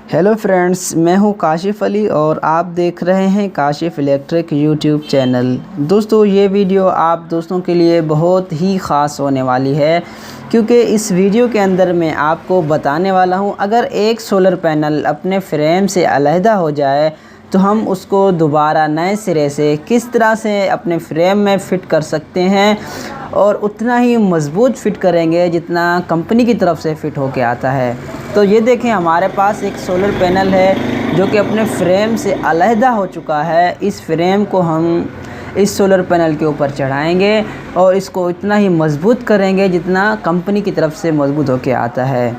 Hello friends, मैं हूं काशिफ़ अली और आप देख रहे हैं काशिफ़ इलेक्ट्रिक यूट्यूब चैनल। दोस्तों, ये वीडियो आप दोस्तों के लिए बहुत ही ख़ास होने वाली है क्योंकि इस वीडियो के अंदर मैं आपको बताने वाला हूं, अगर एक सोलर पैनल अपने फ्रेम से अलहदा हो जाए तो हम उसको दोबारा नए सिरे से किस तरह से अपने फ्रेम में फ़िट कर सकते हैं और उतना ही मज़बूत फ़िट करेंगे जितना कंपनी की तरफ से फ़िट होके आता है। तो ये देखें, हमारे पास एक सोलर पैनल है जो कि अपने फ्रेम से अलहदा हो चुका है। इस फ्रेम को हम इस सोलर पैनल के ऊपर चढ़ाएंगे और इसको इतना ही मज़बूत करेंगे जितना कंपनी की तरफ से मज़बूत होके आता है।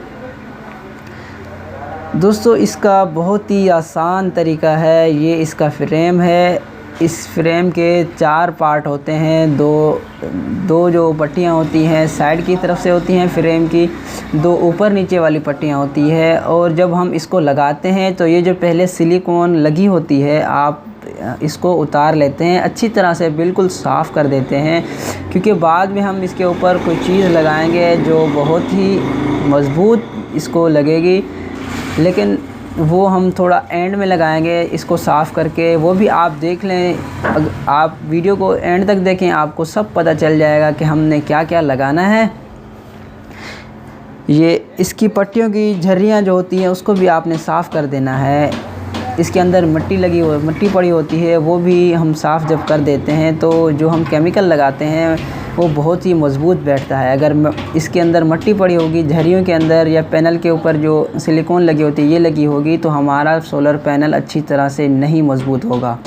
दोस्तों, इसका बहुत ही आसान तरीका है। ये इसका फ्रेम है। इस फ्रेम के 4 पार्ट होते हैं। दो जो पट्टियाँ होती हैं साइड की तरफ से होती हैं फ्रेम की, 2 ऊपर नीचे वाली पट्टियाँ होती है। और जब हम इसको लगाते हैं तो ये जो पहले सिलिकॉन लगी होती है, आप इसको उतार लेते हैं, अच्छी तरह से बिल्कुल साफ़ कर देते हैं, क्योंकि बाद में हम इसके ऊपर कोई चीज़ लगाएंगे जो बहुत ही मज़बूत इसको लगेगी, लेकिन वो हम थोड़ा एंड में लगाएंगे इसको साफ़ करके। वो भी आप देख लें, आप वीडियो को एंड तक देखें, आपको सब पता चल जाएगा कि हमने क्या क्या लगाना है। ये इसकी पट्टियों की झर्रियाँ जो होती हैं उसको भी आपने साफ़ कर देना है। इसके अंदर मिट्टी पड़ी होती है, वो भी हम साफ़ जब कर देते हैं तो जो हम केमिकल लगाते हैं वो बहुत ही मज़बूत बैठता है। अगर इसके अंदर मिट्टी पड़ी होगी झरियों के अंदर, या पैनल के ऊपर जो सिलिकॉन लगी होती है ये लगी होगी, तो हमारा सोलर पैनल अच्छी तरह से नहीं मज़बूत होगा।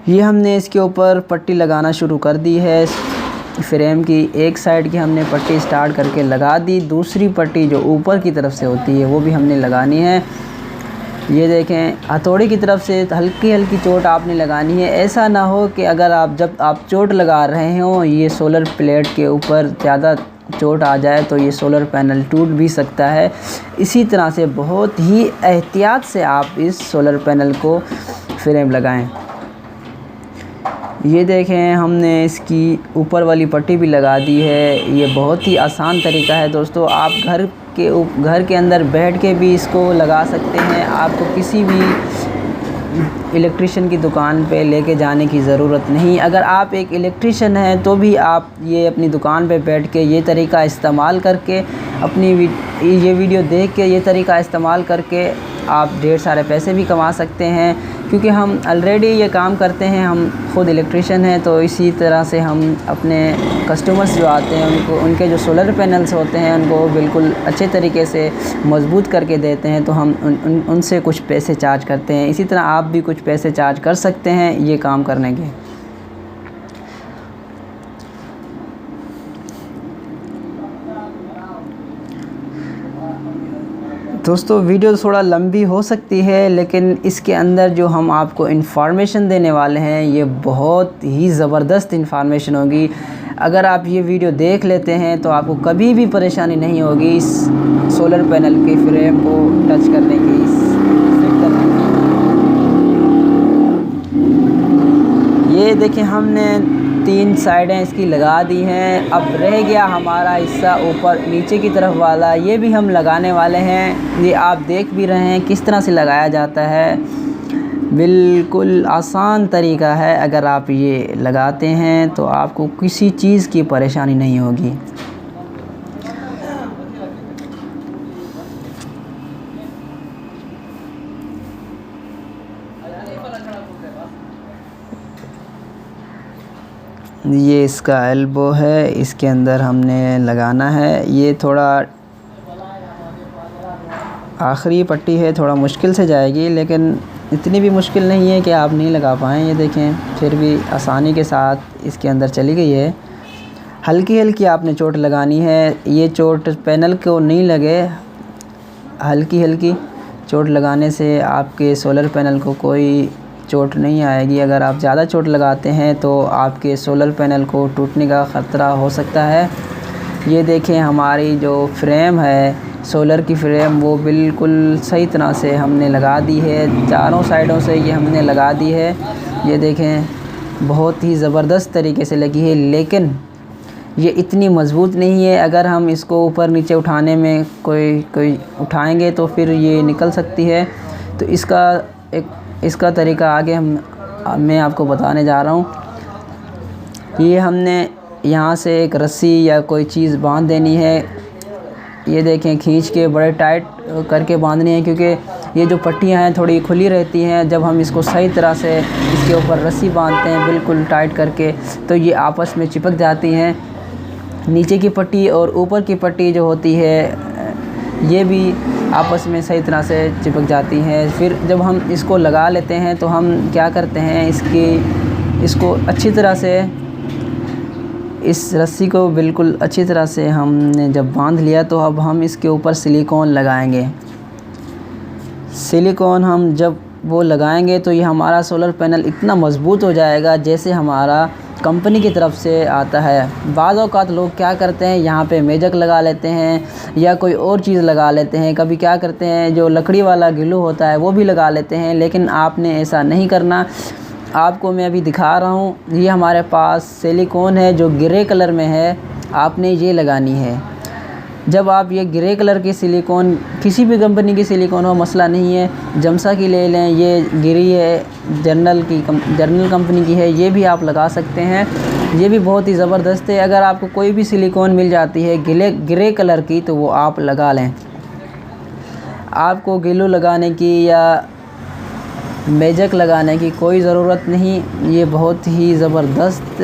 ये हमने इसके ऊपर पट्टी लगाना शुरू कर दी है। फ्रेम की एक साइड की हमने पट्टी स्टार्ट करके लगा दी, दूसरी पट्टी जो ऊपर की तरफ से होती है वो भी हमने लगानी है। ये देखें, हथौड़ी की तरफ से हल्की हल्की चोट आपने लगानी है। ऐसा ना हो कि जब आप चोट लगा रहे हो ये सोलर प्लेट के ऊपर ज़्यादा चोट आ जाए तो ये सोलर पैनल टूट भी सकता है। इसी तरह से बहुत ही एहतियात से आप इस सोलर पैनल को फ्रेम लगाएं। ये देखें, हमने इसकी ऊपर वाली पट्टी भी लगा दी है। ये बहुत ही आसान तरीका है दोस्तों। आप घर के अंदर बैठ के भी इसको लगा सकते हैं। आपको किसी भी इलेक्ट्रिशियन की दुकान पे लेके जाने की ज़रूरत नहीं। अगर आप एक इलेक्ट्रिशियन हैं तो भी आप ये अपनी दुकान पे बैठ के ये तरीका इस्तेमाल करके ये वीडियो देख के ये तरीका इस्तेमाल करके आप ढेर सारे पैसे भी कमा सकते हैं, क्योंकि हम ऑलरेडी ये काम करते हैं। हम ख़ुद इलेक्ट्रिशियन हैं, तो इसी तरह से हम अपने कस्टमर्स जो आते हैं उनके जो सोलर पैनल्स होते हैं उनको बिल्कुल अच्छे तरीके से मज़बूत करके देते हैं, तो हम उनसे कुछ पैसे चार्ज करते हैं। इसी तरह आप भी कुछ पैसे चार्ज कर सकते हैं ये काम करने के। दोस्तों, वीडियो थोड़ा लंबी हो सकती है, लेकिन इसके अंदर जो हम आपको इन्फॉर्मेशन देने वाले हैं ये बहुत ही ज़बरदस्त इन्फॉर्मेशन होगी। अगर आप ये वीडियो देख लेते हैं तो आपको कभी भी परेशानी नहीं होगी इस सोलर पैनल के फ्रेम को टच करने की, फिट करने की। ये देखिए, हमने 3 साइडें इसकी लगा दी हैं। अब रह गया हमारा हिस्सा ऊपर नीचे की तरफ वाला, ये भी हम लगाने वाले हैं। ये आप देख भी रहे हैं किस तरह से लगाया जाता है। बिल्कुल आसान तरीका है। अगर आप ये लगाते हैं तो आपको किसी चीज़ की परेशानी नहीं होगी। ये इसका एल्बो है, इसके अंदर हमने लगाना है। ये थोड़ा आखिरी पट्टी है, थोड़ा मुश्किल से जाएगी, लेकिन इतनी भी मुश्किल नहीं है कि आप नहीं लगा पाएँ। ये देखें, फिर भी आसानी के साथ इसके अंदर चली गई है। हल्की हल्की आपने चोट लगानी है। ये चोट पैनल को नहीं लगे, हल्की हल्की चोट लगाने से आपके सोलर पैनल को कोई चोट नहीं आएगी। अगर आप ज़्यादा चोट लगाते हैं तो आपके सोलर पैनल को टूटने का ख़तरा हो सकता है। ये देखें, हमारी जो फ्रेम है सोलर की फ्रेम वो बिल्कुल सही तरह से हमने लगा दी है। चारों साइडों से ये हमने लगा दी है। ये देखें, बहुत ही ज़बरदस्त तरीके से लगी है, लेकिन ये इतनी मज़बूत नहीं है। अगर हम इसको ऊपर नीचे उठाने में कोई उठाएंगे तो फिर ये निकल सकती है। तो इसका तरीका आगे मैं आपको बताने जा रहा हूँ। ये हमने यहाँ से एक रस्सी या कोई चीज़ बांध देनी है। ये देखें, खींच के बड़े टाइट करके बांधनी है, क्योंकि ये जो पट्टियाँ हैं थोड़ी खुली रहती हैं। जब हम इसको सही तरह से इसके ऊपर रस्सी बांधते हैं बिल्कुल टाइट करके, तो ये आपस में चिपक जाती हैं। नीचे की पट्टी और ऊपर की पट्टी जो होती है ये भी आपस में सही तरह से चिपक जाती हैं। फिर जब हम इसको लगा लेते हैं तो हम क्या करते हैं, इसको अच्छी तरह से, इस रस्सी को बिल्कुल अच्छी तरह से हमने जब बांध लिया तो अब हम इसके ऊपर सिलिकॉन लगाएंगे। सिलिकॉन हम जब वो लगाएंगे तो ये हमारा सोलर पैनल इतना मज़बूत हो जाएगा जैसे हमारा कंपनी की तरफ से आता है। बाज़ औक़ात लोग क्या करते हैं, यहाँ पे मेजक लगा लेते हैं या कोई और चीज़ लगा लेते हैं। कभी क्या करते हैं, जो लकड़ी वाला ग्लू होता है वो भी लगा लेते हैं, लेकिन आपने ऐसा नहीं करना। आपको मैं अभी दिखा रहा हूँ, ये हमारे पास सिलिकॉन है जो ग्रे कलर में है, आपने ये लगानी है। जब आप ये ग्रे कलर की सिलिकॉन, किसी भी कंपनी की सिलिकॉन हो, मसला नहीं है, जमसा की ले लें, ये गिरी है, जर्नल कंपनी की है, ये भी आप लगा सकते हैं। ये भी बहुत ही ज़बरदस्त है। अगर आपको कोई भी सिलिकॉन मिल जाती है ग्रे कलर की तो वो आप लगा लें। आपको ग्लू लगाने की या मेजक लगाने की कोई ज़रूरत नहीं। ये बहुत ही ज़बरदस्त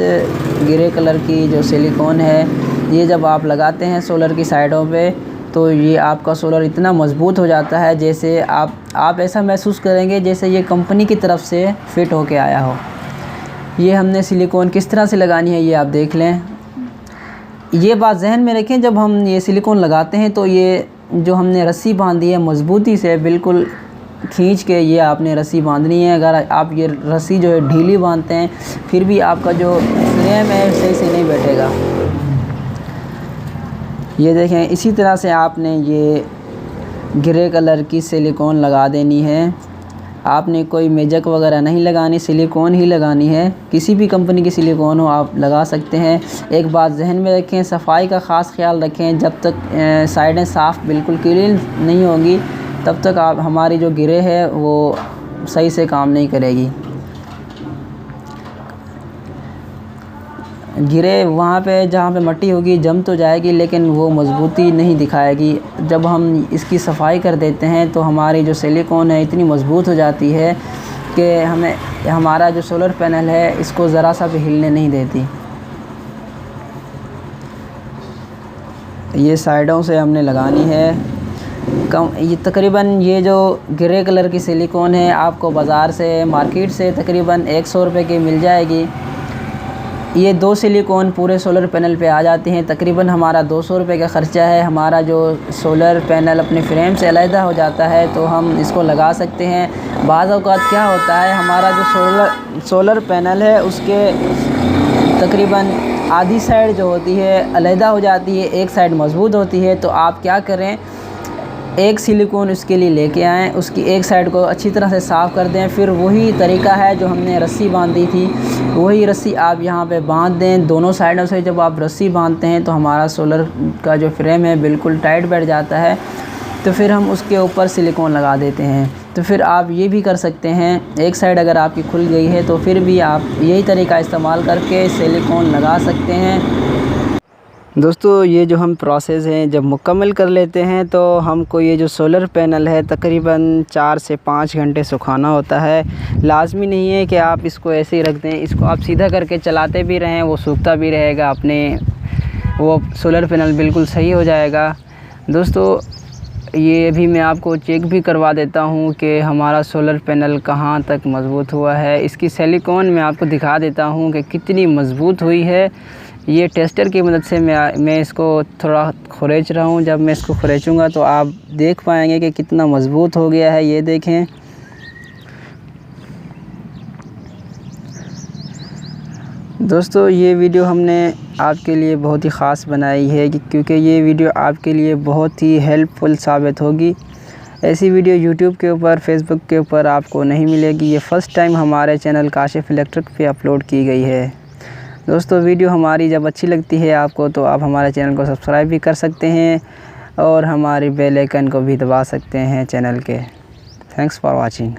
ग्रे कलर की जो सिलिकॉन है, ये जब आप लगाते हैं सोलर की साइडों पे तो ये आपका सोलर इतना मज़बूत हो जाता है जैसे आप ऐसा महसूस करेंगे जैसे ये कंपनी की तरफ से फ़िट होके आया हो। ये हमने सिलिकॉन किस तरह से लगानी है ये आप देख लें। ये बात जहन में रखें, जब हम ये सिलिकॉन लगाते हैं तो ये जो हमने रस्सी बांधी है मज़बूती से बिल्कुल खींच के ये आपने रस्सी बांधनी है। अगर आप ये रस्सी जो है ढीली बांधते हैं फिर भी आपका जो फ्रेम है सही से नहीं बैठेगा। ये देखें, इसी तरह से आपने ये ग्रे कलर की सिलिकॉन लगा देनी है। आपने कोई मेजक वगैरह नहीं लगानी, सिलिकॉन ही लगानी है। किसी भी कंपनी की सिलिकॉन हो आप लगा सकते हैं। एक बात जहन में रखें, सफाई का ख़ास ख्याल रखें। जब तक साइडें साफ़ बिल्कुल क्लीन नहीं होंगी तब तक हमारी जो गिरे है वो सही से काम नहीं करेगी। गिरे वहाँ पे जहाँ पे मट्टी होगी जम तो जाएगी लेकिन वो मज़बूती नहीं दिखाएगी। जब हम इसकी सफाई कर देते हैं तो हमारी जो सिलिकॉन है इतनी मज़बूत हो जाती है कि हमारा जो सोलर पैनल है इसको ज़रा सा भी हिलने नहीं देती। ये साइडों से हमने लगानी है। ये तकरीबन ये जो ग्रे कलर की सिलिकॉन है आपको बाज़ार से, मार्केट से तकरीबन 100 रुपये की मिल जाएगी। ये 2 सिलिकॉन पूरे सोलर पैनल पे आ जाती हैं। तकरीबन हमारा 200 रुपये का ख़र्चा है। हमारा जो सोलर पैनल अपने फ्रेम से अलहदा हो जाता है तो हम इसको लगा सकते हैं। बाज़ औक़ात क्या होता है, हमारा जो सोलर पैनल है उसके तकरीबन आधी साइड जो होती है अलहदा हो जाती है, एक साइड मज़बूत होती है। तो आप क्या करें, एक सिलिकॉन उसके लिए लेके आएँ, उसकी एक साइड को अच्छी तरह से साफ़ कर दें। फिर वही तरीका है जो हमने रस्सी बांधी थी, वही रस्सी आप यहाँ पे बांध दें। दोनों साइडों से जब आप रस्सी बांधते हैं तो हमारा सोलर का जो फ्रेम है बिल्कुल टाइट बैठ जाता है। तो फिर हम उसके ऊपर सिलिकॉन लगा देते हैं। तो फिर आप ये भी कर सकते हैं, एक साइड अगर आपकी खुल गई है तो फिर भी आप यही तरीका इस्तेमाल करके सिलिकॉन लगा सकते हैं। दोस्तों, ये जो हम प्रोसेस हैं जब मुकम्मल कर लेते हैं तो हमको ये जो सोलर पैनल है तकरीबन 4 से 5 घंटे सुखाना होता है। लाज़मी नहीं है कि आप इसको ऐसे ही रख दें, इसको आप सीधा करके चलाते भी रहें, वो सूखता भी रहेगा, अपने वो सोलर पैनल बिल्कुल सही हो जाएगा। दोस्तों, ये अभी मैं आपको चेक भी करवा देता हूँ कि हमारा सोलर पैनल कहाँ तक मज़बूत हुआ है। इसकी सिलिकॉन मैं आपको दिखा देता हूँ कि कितनी मज़बूत हुई है। ये टेस्टर की मदद से मैं इसको थोड़ा खुरेच रहा हूँ। जब मैं इसको खुरेचूँगा तो आप देख पाएंगे कि कितना मज़बूत हो गया है। ये देखें, दोस्तों, ये वीडियो हमने आपके लिए बहुत ही ख़ास बनाई है क्योंकि ये वीडियो आपके लिए बहुत ही हेल्पफुल साबित होगी। ऐसी वीडियो यूट्यूब के ऊपर, फेसबुक के ऊपर आपको नहीं मिलेगी। ये फ़र्स्ट टाइम हमारे चैनल काशिफ़ इलेक्ट्रिक पे अपलोड की गई है। दोस्तों वीडियो हमारी जब अच्छी लगती है आपको तो आप हमारे चैनल को सब्सक्राइब भी कर सकते हैं और हमारी बेल आइकन को भी दबा सकते हैं चैनल के। Thanks for watching.